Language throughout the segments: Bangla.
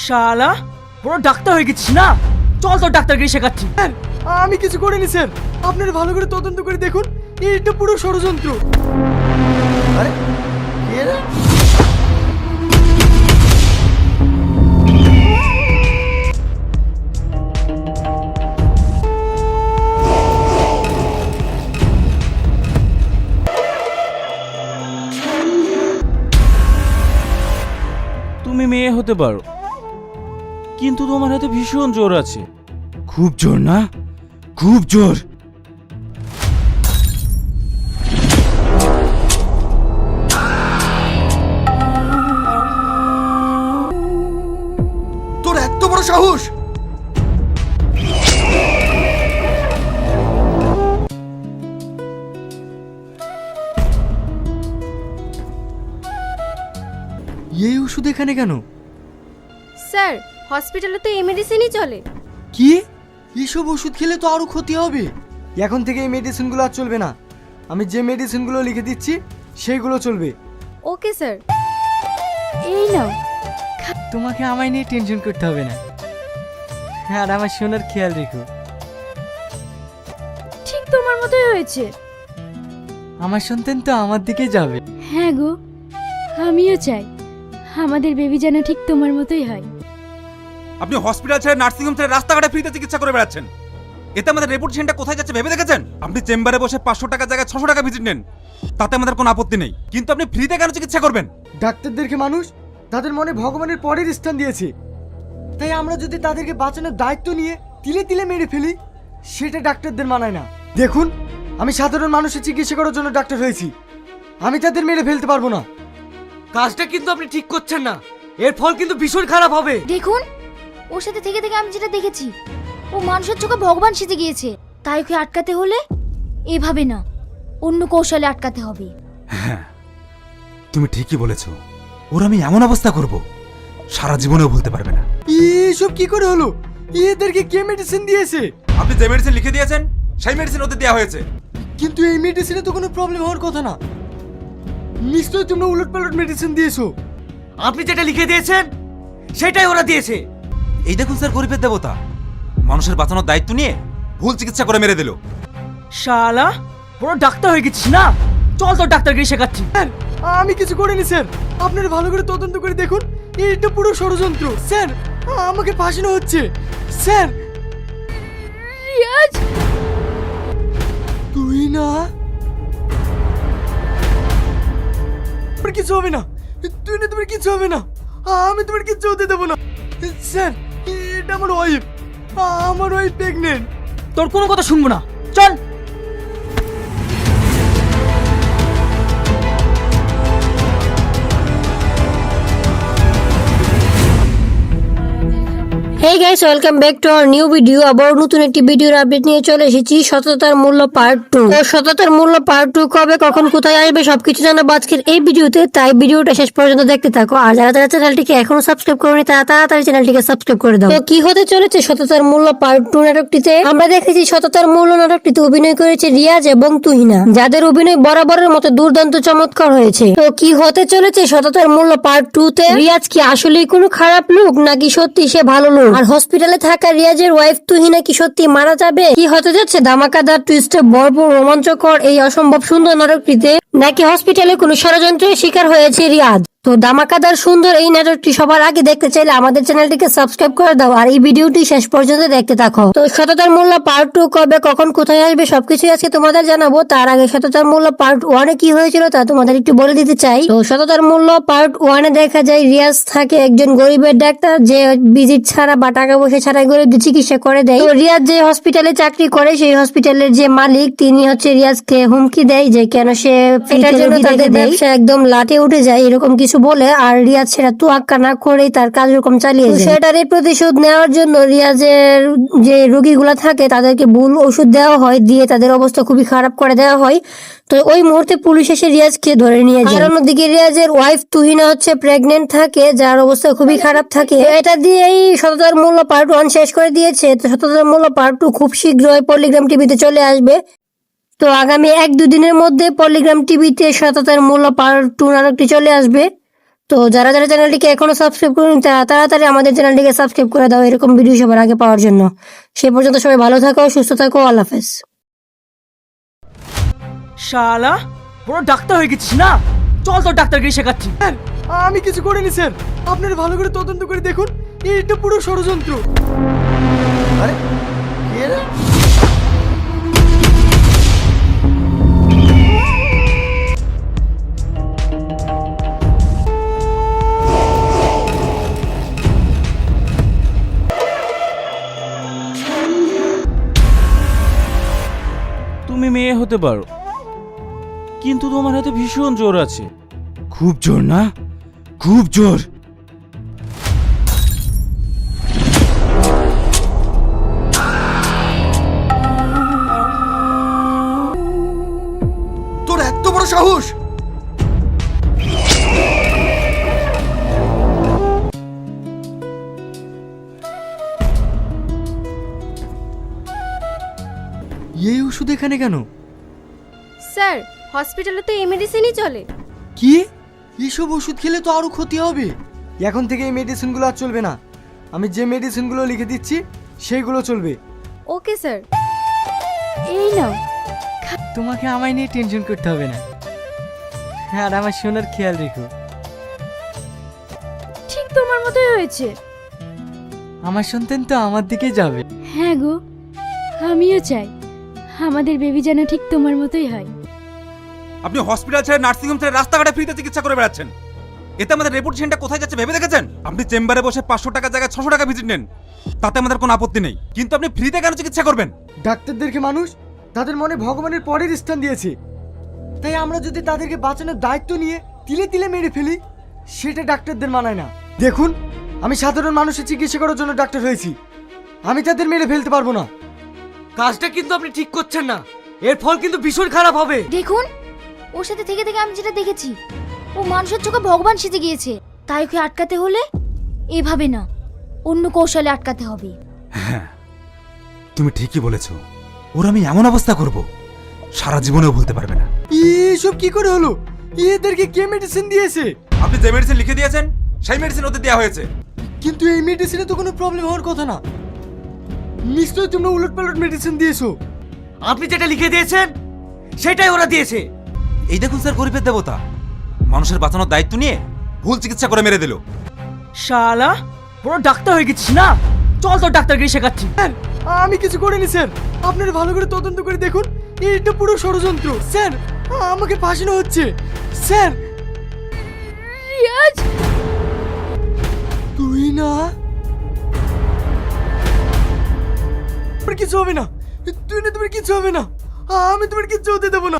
শালা বড় ডাক্তার হয়ে গেছিস না? চল তোর ডাক্তারকে শেখাচ্ছি। স্যার আমি কিছু করিনি স্যার, আপনারা ভালো করে তদন্ত করে দেখুন, এটা পুরো ষড়যন্ত্র। আরে কে রে? তুমি মেয়ে হতে পারো, কিন্তু তোমার হাতে ভীষণ জোর আছে। খুব জোর না? খুব জোর। তোর এত বড় সাহস! এই ওষুধ এখানে কেন? স্যার হসপিটালে তো এই মেডিসিনই চলে। কি? এইসব ওষুধ খেলে তো আরো ক্ষতি হবে। এখন থেকে এই মেডিসিনগুলো আর চলবে না। আমি যে মেডিসিনগুলো লিখে দিচ্ছি সেইগুলো চলবে। ওকে স্যার, এই নাও। তোমাকে আমায় নিয়ে টেনশন করতে হবে না, আর আমার সোনার খেয়াল রেখো। ঠিক তোমার মতোই হয়েছে। আমার সন্তান তো আমার দিকেই যাবে। হ্যাঁ গো, আমিও চাই আমাদের বেবি যেন ঠিক তোমার মতোই হয়। আপনি হসপিটাল ছেড়ে নার্সিং হোম ছেড়ে রাস্তাঘাটে ফ্রিতে চিকিৎসা করে বেড়াচ্ছেন। এতে আমাদের রেপুটেশনটা কোথায় যাচ্ছে ভেবে দেখেছেন? আপনি চেম্বারে বসে 500 টাকা জায়গায় 600 টাকা ভিজিট নেন, তাতে আমাদের কোনো আপত্তি নেই, কিন্তু আপনি ফ্রিতে কেন চিকিৎসা করবেন? ডাক্তারদেরকে মানুষ তাদের মনে ভগবানের পরের স্থান দিয়েছে, তাই আমরা যদি তাদেরকে বাঁচানোর দায়িত্ব নিয়ে তিলে তিলে মেরে ফেলি, সেটা ডাক্তারদের মানায় না। দেখুন, আমি সাধারণ মানুষের চিকিৎসা করার জন্য ডাক্তার হয়েছি, আমি তাদের মেরে ফেলতে পারবো না। কাজটা কিন্তু আপনি ঠিক করছেন না, এর ফল কিন্তু ভীষণ খারাপ হবে। দেখুন, ওর সাথে থেকে থেকে আমি যেটা দেখেছি, ও মানুষের চোখে ভগবান সেজে গিয়েছে। তাই ওকে আটকাতে হলে এভাবে না, অন্য কৌশলে আটকাতে হবে। হ্যাঁ, তুমি ঠিকই বলেছো। ওর আমি এমন অবস্থা করব সারা জীবনেও ভুলতে পারবে না। এসব কি করে হলো? এদেরকে কে মেডিসিন দিয়েছে? আপনি যে মেডিসিন লিখে দিয়েছেন সেই মেডিসিন ওদের দেওয়া হয়েছে। কিন্তু এই মেডিসিনে তো কোনো প্রবলেম হওয়ার কথা না। নিশ্চয়ই তোমরা উলটপালট মেডিসিন দিয়েছো। আপনি যেটা লিখে দিয়েছেন সেটাই ওরা দিয়েছে। এই দেখুন স্যার, গরিবের দেবতা মানুষের বাঁচানোর দায়িত্ব নিয়ে ভুল চিকিৎসা করে মেরে দিল। শালা বড় ডাক্তার হয়ে গেছিস না? চল তোর ডাক্তারকে শেখাচ্ছি। স্যার আমি কিছু করিনি স্যার, আপনারা ভালো করে তদন্ত করে দেখুন, এটা পুরো ষড়যন্ত্র। স্যার আমাকে ফাঁসানো হচ্ছে। স্যার রিয়াজ, তুই না, তোমার কিছু হবে না, তুই না, তোমার কিছু হবে না, আমি তোমার কিছু হতে দেবো না। স্যার এটা আমার ওয়াইফ, আমার ওয়াইফ প্রেগনেন্ট। তোর কোনো কথা শুনবো না, চল। Hey guys, welcome back to our new video. আবার নতুন একটি ভিডিওর আপডেট নিয়ে চলে এসেছি, সততার মূল্য পার্ট 2। তো সততার মূল্য পার্ট 2 কবে, কখন, কোথায় আসবে সবকিছু জানাবো আজকের এই ভিডিওতে, তাই ভিডিওটা শেষ পর্যন্ত দেখতে থাকো। আর যারা যারা চ্যানেলটিকে এখনো সাবস্ক্রাইব করেনি তারা তাড়াতাড়ি চ্যানেলটিকে সাবস্ক্রাইব করে দাও। তো কি হতে চলেছে সততার মূল্য পার্ট 2 নাটকটিতে? আমরা দেখেছি সততার মূল্য নাটকটিতে অভিনয় করেছে রিয়াজ এবং তুহিনা, যাদের অভিনয় বরাবরের মতো দুর্দান্ত চমৎকার হয়েছে। তো কি হতে চলেছে সততার মূল্য পার্ট 2 তে? রিয়াজ কি আসলেই কোনো খারাপ লোক, নাকি সত্যি সে ভালো লোক? আর হসপিটালে থাকা রিয়াজের ওয়াইফ তুহিনা কি সত্যি মারা যাবে? কি হতে যাচ্ছে ধামাকাদার টুইস্টে ভরপুর রোমাঞ্চকর এই অসম্ভব সুন্দর নাটকটিতে? নাকি হসপিটালে কোনো ষড়যন্ত্রের শিকার হয়েছে রিয়াজ? তো ধামাকাদার সুন্দর এই নাটকটি সবার আগে দেখতে চাইলে আমাদের চ্যানেলটিকে সাবস্ক্রাইব করে দাও আর এই ভিডিওটি শেষ পর্যন্ত দেখতে থাকো। তো সততার মূল্য পার্ট 2 কবে, কখন, কোথায় আসবে সবকিছুই আজকে তোমাদের জানাবো। তার আগে সততার মূল্য পার্ট 1 এ কি হয়েছিল তা তোমাদের একটু বলে দিতে চাই। তো সততার মূল্য পার্ট 1 এ দেখা যায় রিয়াজ থাকে একজন গরিবের ডাক্তার, যে ভিজিট ছাড়া বা টাকা পয়সা ছাড়াই গরিবদের চিকিৎসা করে দেয়। তো রিয়াজ যে হসপিটালে চাকরি করে, সেই হসপিটালের যে মালিক তিনি হচ্ছে রিয়াজকে হুমকি দেয় যে কেন সে এটার জন্য তাদের ব্যবসা একদম লাটে উঠে যায় এরকম কিছু বলে, আর রিয়াজ সেটা তোয়াক্কা না করেই তার কার্যক্রম চালিয়ে যায়। সেটারই প্রতিশোধ নেওয়ার জন্য রিয়াজের যে রোগীগুলা থাকে তাদেরকে ভুল ওষুধ দেওয়া হয়, দিয়ে তাদের অবস্থা খুবই খারাপ করে দেওয়া হয়। তো ওই মুহূর্তে পুলিশ এসে রিয়াজকে ধরে নিয়ে যায়। আর অন্যদিকে রিয়াজের ওয়াইফ তুহিনা হচ্ছে প্রেগনেন্ট থাকে, যার অবস্থা খুবই খারাপ থাকে। এটা দিয়েই সততার মূল্য পার্ট 1 শেষ করে দিয়েছে। তো সততার মূল্য পার্ট 2 খুব শীঘ্রই পলিগ্রাম টিভিতে চলে আসবে। তো আগামী 1-2 দিনের মধ্যে পলিগ্রাম টিভিতে সততার মূল্য পার্ট 2 নাটকটি চলে আসবে। তো যারা যারা চ্যানেলটিকে এখনো সাবস্ক্রাইব করেনি তারা তাড়াতাড়ি আমাদের চ্যানেলটিকে সাবস্ক্রাইব করে দাও এরকম ভিডিও সবার আগে পাওয়ার জন্য। সে পর্যন্ত সবাই ভালো থাকো, সুস্থ থাকো, আল্লাহ হাফেজ। শালা পুরো ডাক্তার হয়ে গেছিস না, চল তোর ডাক্তারগিরি শেখাচ্ছি। স্যার আমি কিছু করিনি স্যার, আপনারা ভালো করে তদন্ত করে দেখুন, এটা পুরো ষড়যন্ত্র। আরে কে রে? তুমি মেয়ে হতে পারো, কিন্তু তোমার হাতে ভীষণ জোর আছে। খুব জোর না? খুব জোর। তোর এত বড় সাহস! এই ওষুধ এখানে কেন? স্যার হসপিটালে তো এই মেডিসিনই চলে। কি? এসব ওষুধ খেলে তো আরো ক্ষতি হবে। এখন থেকে এই মেডিসিনগুলো আর চলবে না, আমি যে মেডিসিনগুলো লিখে দিচ্ছি সেইগুলো চলবে। Okay sir. এই নাও। তোমাকে আমায় নিয়ে টেনশন করতে হবে না, আর আমার সোনার খেয়াল রেখো। ঠিক তোমার মতোই হয়েছে। আমার সন্তান তো আমার দিকেই যাবে। হ্যাঁ গো, আমিও চাই আমাদের বেবি যেন ঠিক তোমার মতোই হয়। আপনি হসপিটাল ছেড়ে নার্সিংহোম ছেড়ে রাস্তাঘাটে ফ্রিতে চিকিৎসা করে বেড়াচ্ছেন। এতে আমাদের রেপুটেশনটা কোথায় যাচ্ছে ভেবে দেখেছেন? আপনি চেম্বারে বসে 500 টাকার জায়গায় 600 টাকা ভিজিট নেন, তাতে আমাদের কোনো আপত্তি নেই, কিন্তু আপনি ফ্রিতে কেন চিকিৎসা করবেন? ডাক্তারদেরকে মানুষ তাদের মনে ভগবানের পরের স্থান দিয়েছে, তাই আমরা যদি তাদেরকে বাঁচানোর দায়িত্ব নিয়ে তিলে তিলে মেরে ফেলি সেটা ডাক্তারদের মানায় না। দেখুন, আমি সাধারণ মানুষের চিকিৎসা করার জন্য ডাক্তার হয়েছি, আমি তাদের মেরে ফেলতে পারবো না। কাজটা কিন্তু আপনি ঠিক করছেন না, এর ফল কিন্তু ভীষণ খারাপ হবে। দেখুন, ওর সাথে থেকে থেকে আমি যেটা দেখেছি, ও মানুষের চোখে ভগবান সেজে গিয়েছে। তাই ওকে আটকাতে হলে এভাবে না, অন্য কৌশলে আটকাতে হবে। হ্যাঁ, তুমি ঠিকই বলেছো। ওর আমি এমন অবস্থা করব সারা জীবনেও ভুলতে পারবে না। এসব কি করে হলো? এদেরকে কে মেডিসিন দিয়েছে? আপনি যে মেডিসিন লিখে দিয়েছেন সেই মেডিসিন ওদের দেওয়া হয়েছে। কিন্তু এই মেডিসিনে তো কোনো প্রবলেম হওয়ার কথা না, নিশ্চয়ই তোমরা উলটপালট মেডিসিন দিয়েছো। আপনি যেটা লিখে দিয়েছেন সেটাই ওরা দিয়েছে। এই দেখুন স্যার, গরিবের দেবতা মানুষের বাঁচানোর দায়িত্ব নিয়ে ভুল চিকিৎসা করে মেরে দিল। শালা পুরো ডাক্তার হয়ে গেছিস না, চল তোর ডাক্তারগিরি শেখাচ্ছি। স্যার আমি কিছু করিনি স্যার, আপনারা ভালো করে তদন্ত করে দেখুন, এটা পুরো ষড়যন্ত্র। স্যার আমাকে ফাঁসানো হচ্ছে। স্যার রিয়াজ, তুই না, তোমার কিছু হবে না, তুই না, তোমার কিছু হবে না, আমি তোমার কিছু হতে দেবো না।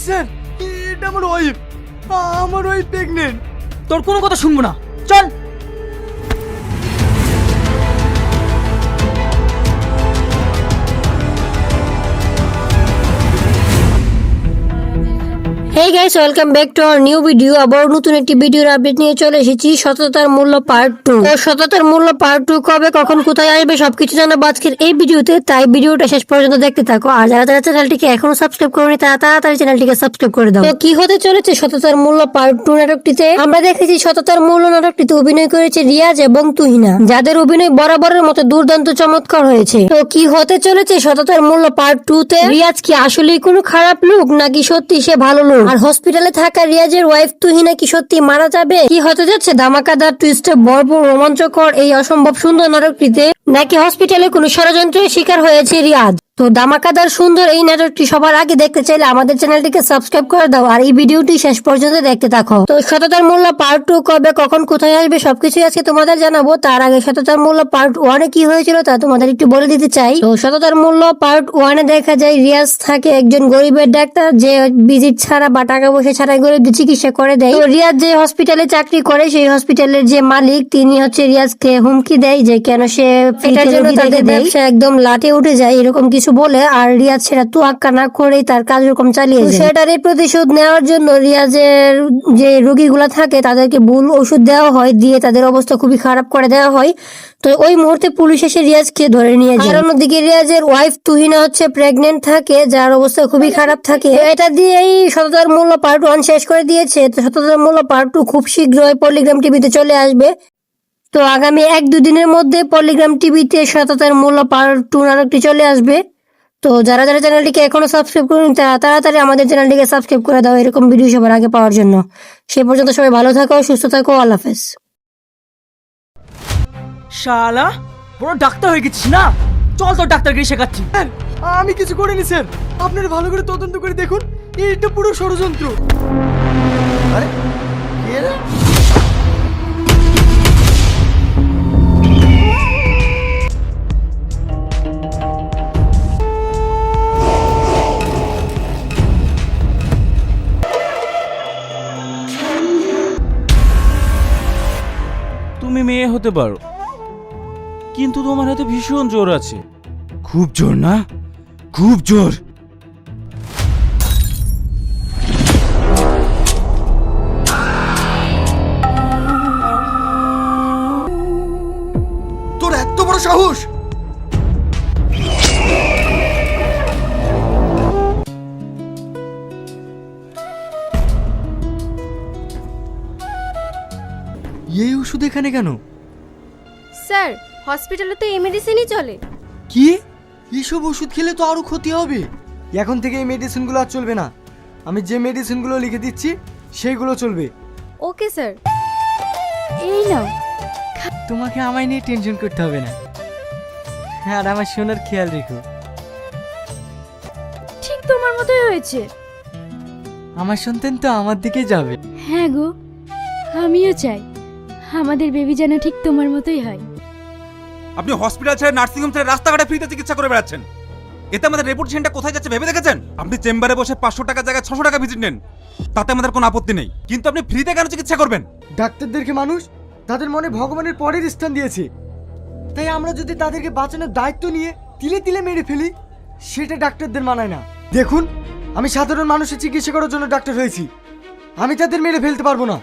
স্যার এটা আমার ওয়াইফ, আমার ওয়াইফ প্রেগনেন্ট। তোর কোনো কথা শুনবো না, চল। Hey guys, welcome back to our new video. আবার নতুন একটি ভিডিওর আপডেট নিয়ে চলে এসেছি, সততার মূল্য পার্ট 2। তো সততার মূল্য পার্ট 2 কবে কখন কোথায় আসবে সবকিছু জানাবো আজকের এই ভিডিওতে, তাই ভিডিওটা শেষ পর্যন্ত দেখতে থাকো। আর যারা যারা চ্যানেলটিকে এখনো সাবস্ক্রাইব করেনি তারা তাড়াতাড়ি চ্যানেলটিকে সাবস্ক্রাইব করে দাও। তো কি হতে চলেছে সততার মূল্য পার্ট 2 নাটকটিতে? আমরা দেখেছি সততার মূল্য নাটকটিতে অভিনয় করেছে রিয়াজ এবং তুহিনা, যাদের অভিনয় বরাবরের মতো দুর্দান্ত চমৎকার হয়েছে। তো কি হতে চলেছে সততার মূল্য পার্ট 2 তে? রিয়াজ কি আসলেই কোনো খারাপ লোক, নাকি সত্যি সে ভালো লোক? আর হসপিটালে থাকা রিয়াজের ওয়াইফ তুহিনা কি সত্যি মারা যাবে? কি হতে যাচ্ছে ধামাকাদার টুইস্টে ভরপুর রোমাঞ্চকর এই অসম্ভব সুন্দর নাটকটিতে? নাকি হসপিটালে কোনো ষড়যন্ত্রের শিকার হয়েছে রিয়াজ? তো ধামাকাদার সুন্দর এই নাটকটি সবার আগে দেখতে চাইলে আমাদের চ্যানেলটিকে সাবস্ক্রাইব করে দাও আর এই ভিডিওটি শেষ পর্যন্ত দেখতে থাকো। তো সততার মূল্য পার্ট 2 কবে কখন কোথায় আসবে সবকিছু আজকে তোমাদের জানাবো। তার আগে সততার মূল্য পার্ট 1 এ কি হয়েছিল তা তোমাদের একটু বলে দিতে চাই। তো সততার মূল্য পার্ট 1 এ দেখা যায় রিয়াজ থাকে একজন গরিবের ডাক্তার, যে ভিজিট ছাড়া বা টাকা পয়সা ছাড়াই গরিবদের চিকিৎসা করে দেয়। তো রিয়াজ যে হসপিটালে চাকরি করে সেই হসপিটালের যে মালিক তিনি হচ্ছে রিয়াজকে হুমকি দেয় যে কেন সে এটার জন্য তাদের ব্যবসা একদম লাটে উঠে যায়, এরকম কিছু কিছু বলে, আর রিয়াজ সেটা তোয়াক্কা না করেই তার কার্যক্রম চালিয়ে যায়। সেটারই প্রতিশোধ নেওয়ার জন্য রিয়াজের যে রোগীগুলা থাকে তাদেরকে ভুল ওষুধ দেওয়া হয়, দিয়ে তাদের অবস্থা খুবই খারাপ করে দেওয়া হয়। তো ওই মুহূর্তে পুলিশ এসে রিয়াজকে ধরে নিয়ে যায়। আর অন্যদিকে রিয়াজের ওয়াইফ তুহিনা হচ্ছে প্রেগনেন্ট থাকে, যার অবস্থা খুবই খারাপ থাকে। এটা দিয়েই সততার মূল্য পার্ট 1 শেষ করে দিয়েছে। তো সততার মূল্য পার্ট 2 খুব শীঘ্রই পলিগ্রাম টিভিতে চলে আসবে। তো আগামী 1-2 দিনের মধ্যে পলিগ্রাম টিভিতে সততার মূল্য পার্ট 2 নাটকটি চলে আসবে। তো যারা যারা চ্যানেলটিকে এখনো সাবস্ক্রাইব করেনি তারা তাড়াতাড়ি আমাদের চ্যানেলটিকে সাবস্ক্রাইব করে দাও এরকম ভিডিও সবার আগে পাওয়ার জন্য। সে পর্যন্ত সবাই ভালো থাকো, সুস্থ থাকো, আল্লাহ হাফেজ। শালা বড় ডাক্তার হয়ে গেছিস না, চল তোর ডাক্তারকে শেখাচ্ছি। স্যার, আমি কিছু করিনি স্যার, আপনারা ভালো করে তদন্ত করে দেখুন, এটা পুরো ষড়যন্ত্র। আরে কে রে? তুমি মেয়ে হতে পারো, কিন্তু তোমার হাতে ভীষণ জোর আছে। খুব জোর না? খুব জোর। তোর এত বড় সাহস! এই ওষুধ এখানে কেন? স্যার হসপিটালে তো এই মেডিসিনই চলে। কি? এইসব ওষুধ খেলে তো আরো ক্ষতি হবে। এখন থেকে এই মেডিসিনগুলো আর চলবে না। আমি যে মেডিসিনগুলো লিখে দিচ্ছি সেইগুলো চলবে। Okay sir. এই নাও। তোমাকে আমায় নিয়ে টেনশন করতে হবে না, আর আমার সোনার খেয়াল রেখো। ঠিক তোমার মতোই হয়েছে। আমার সন্তান তো আমার দিকে যাবে। হ্যাঁ গো, আমিও চাই আমাদের বেবি যেন ঠিক তোমার মতোই হয়। আপনি হসপিটাল ছেড়ে নার্সিংহোম ছেড়ে রাস্তাঘাটে ফ্রিতে চিকিৎসা করে বেড়াচ্ছেন। এতে আমাদের রেপুটেশনটা কোথায় যাচ্ছে ভেবে দেখেছেন? আপনি চেম্বারে বসে 500 টাকার জায়গায় 600 টাকা ভিজিট নেন, তাতে আমাদের কোনো আপত্তি নেই, কিন্তু আপনি ফ্রিতে কেন চিকিৎসা করবেন? ডাক্তারদেরকে মানুষ তাদের মনে ভগবানের পরের স্থান দিয়েছে, তাই আমরা যদি তাদেরকে বাঁচানোর দায়িত্ব নিয়ে তিলে তিলে মেরে ফেলি সেটা ডাক্তারদের মানায় না। দেখুন, আমি সাধারণ মানুষের চিকিৎসা করার জন্য ডাক্তার হয়েছি, আমি তাদের মেরে ফেলতে পারবো না।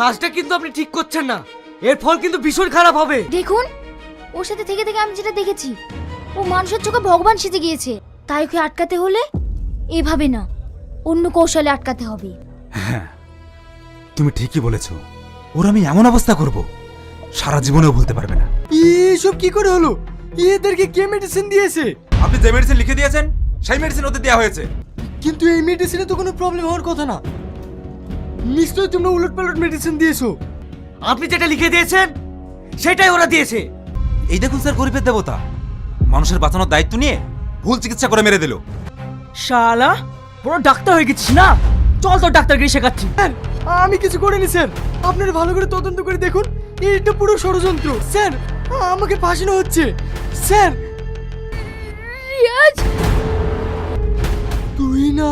কাজটা কিন্তু আপনি ঠিক করছেন না, এর ফল কিন্তু ভীষণ খারাপ হবে। দেখুন, ওর সাথে থেকে থেকে আমি যেটা দেখেছি, ও মানুষের চোখে ভগবান সেজে গিয়েছে। তাই ওকে আটকাতে হলে এভাবে না, অন্য কৌশলে আটকাতে হবে। হ্যাঁ, তুমি ঠিকই বলেছো। ওর আমি এমন অবস্থা করব সারা জীবনেও ভুলতে পারবে না। এসব কি করে হলো? এদেরকে কে মেডিসিন দিয়েছে? আপনি যে মেডিসিন লিখে দিয়েছেন সেই মেডিসিন ওদের দেওয়া হয়েছে। কিন্তু এই মেডিসিনে তো কোনো প্রবলেম হওয়ার কথা না। নিশ্চয়ই তোমরা উলটপালট মেডিসিন দিয়েছো। আপনি যেটা লিখে দিয়েছেন সেটাই ওরা দিয়েছে। এই দেখুন স্যার, গরিবের দেবতা মানুষের বাঁচানোর দায়িত্ব নিয়ে ভুল চিকিৎসা করে মেরে দিল। শালা বড় ডাক্তার হয়ে গেছিস না, চল তোর ডাক্তারকে শেখাচ্ছি। স্যার, আমি কিছু করিনি স্যার, আপনারা ভালো করে তদন্ত করে দেখুন, এটা পুরো ষড়যন্ত্র। স্যার, আমাকে ফাঁসানো হচ্ছে। স্যার, রিয়াজ, তুই না,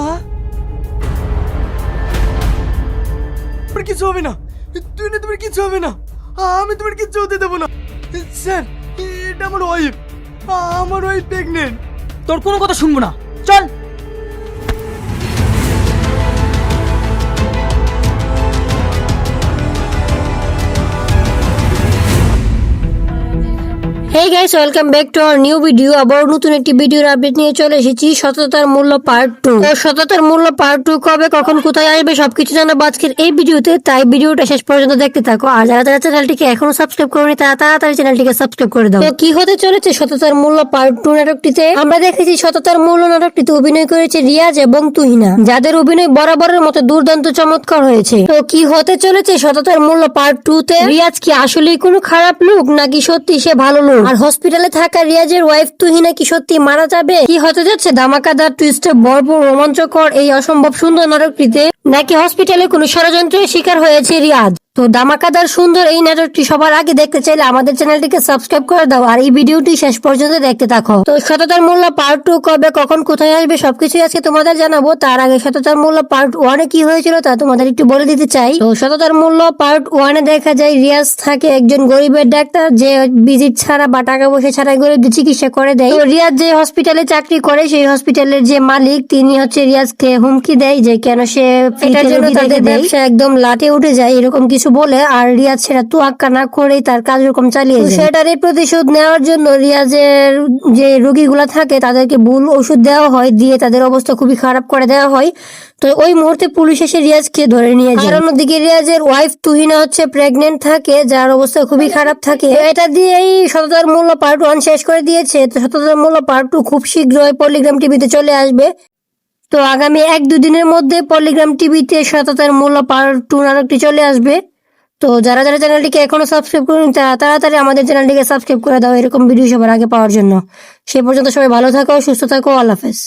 তোমার কিছু হবে না, তুই না, তোমার কিছু হবে না, আমি তোমার কিছু হতে দেবো না। স্যার, এটা আমার ওয়াইফ, আমার ওয়াইফ প্রেগনেন্ট। তোর কোনো কথা শুনবো না, চল। Hey guys, welcome back to our new video. আবার নতুন একটি ভিডিওর আপডেট নিয়ে চলে এসেছি, সততার মূল্য পার্ট 2। তো সততার মূল্য পার্ট 2 কবে কখন কোথায় আসবে সবকিছু জানাবো আজকের এই ভিডিওতে, তাই ভিডিওটা শেষ পর্যন্ত দেখতে থাকো। আর যারা যারা চ্যানেলটিকে এখনো সাবস্ক্রাইব করেনি তারা তাড়াতাড়ি চ্যানেলটিকে সাবস্ক্রাইব করে দাও। তো কি হতে চলেছে সততার মূল্য পার্ট 2 নাটকটিতে? আমরা দেখেছি সততার মূল্য নাটকটিতে অভিনয় করেছে রিয়াজ এবং তুহিনা, যাদের অভিনয় বরাবরের মতো দুর্দান্ত চমৎকার হয়েছে। তো কি হতে চলেছে সততার মূল্য পার্ট 2 তে? রিয়াজ কি আসলেই কোনো খারাপ লোক, নাকি সত্যি সে ভালো লোক? আর হসপিটালে থাকা রিয়াজের ওয়াইফ তুহিনা কি সত্যি মারা যাবে? কি হতে যাচ্ছে ধামাকাদার টুইস্টে ভরপুর রোমাঞ্চকর এই অসম্ভব সুন্দর নাটকটিতে? নাকি হসপিটালে কোনো ষড়যন্ত্রের শিকার হয়েছে রিয়াজ? তো ধামাকাদার সুন্দর এই নাটকটি সবার আগে দেখতে চাইলে আমাদের চ্যানেলটিকে সাবস্ক্রাইব করে দাও আর এই ভিডিওটি শেষ পর্যন্ত দেখতে থাকো। তো সততার মূল্য পার্ট 2 কবে কখন কোথায় আসবে সবকিছু আজকে তোমাদের জানাবো। তার আগে সততার মূল্য পার্ট 1 এ কি হয়েছিল তা তোমাদের একটু বলে দিতে চাই। তো সততার মূল্য পার্ট 1 এ দেখা যায় রিয়াজ থাকে একজন গরিবের ডাক্তার যে ভিজিট ছাড়া বা টাকা পয়সা ছাড়া গরিবদের চিকিৎসা করে দেয়। তো রিয়াজ যে হসপিটালে চাকরি করে সেই হসপিটালের যে মালিক তিনি হচ্ছে রিয়াজকে হুমকি দেয় যে কেন সে এটার জন্য তাদের ব্যবসা একদম লাটে উঠে যায় এরকম কিছু বলে, আর রিয়াজ সেটা তোয়াক্কা না করেই তার কাজ এরকম চালিয়ে যায়। সেটারই প্রতিশোধ নেওয়ার জন্য রিয়াজের যে রোগীগুলা থাকে তাদেরকে ভুল ওষুধ দেওয়া হয়, দিয়ে তাদের অবস্থা খুবই খারাপ করে দেওয়া হয়। তো ওই মুহূর্তে পুলিশ এসে রিয়াজকে ধরে নিয়ে যায়। আর অন্যদিকে রিয়াজের ওয়াইফ তুহিনা হচ্ছে প্রেগনেন্ট থাকে, যার অবস্থা খুবই খারাপ থাকে। এটা দিয়েই সততার মূল্য পার্ট 1 শেষ করে দিয়েছে। তো সততার মূল্য পার্ট 2 খুব শীঘ্রই পলিগ্রাম টিভিতে চলে আসবে। তো আগামী 1-2 দিনের মধ্যে পলিগ্রাম টিভিতে সততার মূল্য পার্ট 2 নাটকটি চলে আসবে। তো যারা যারা চ্যানেলটিকে এখনো সাবস্ক্রাইব করেনি তারা তাড়াতাড়ি আমাদের চ্যানেলটিকে সাবস্ক্রাইব করে দাও এরকম ভিডিও সবার আগে পাওয়ার জন্য। সে পর্যন্ত সবাই ভালো থাকো, সুস্থ থাকো, আল্লাহ হাফেজ।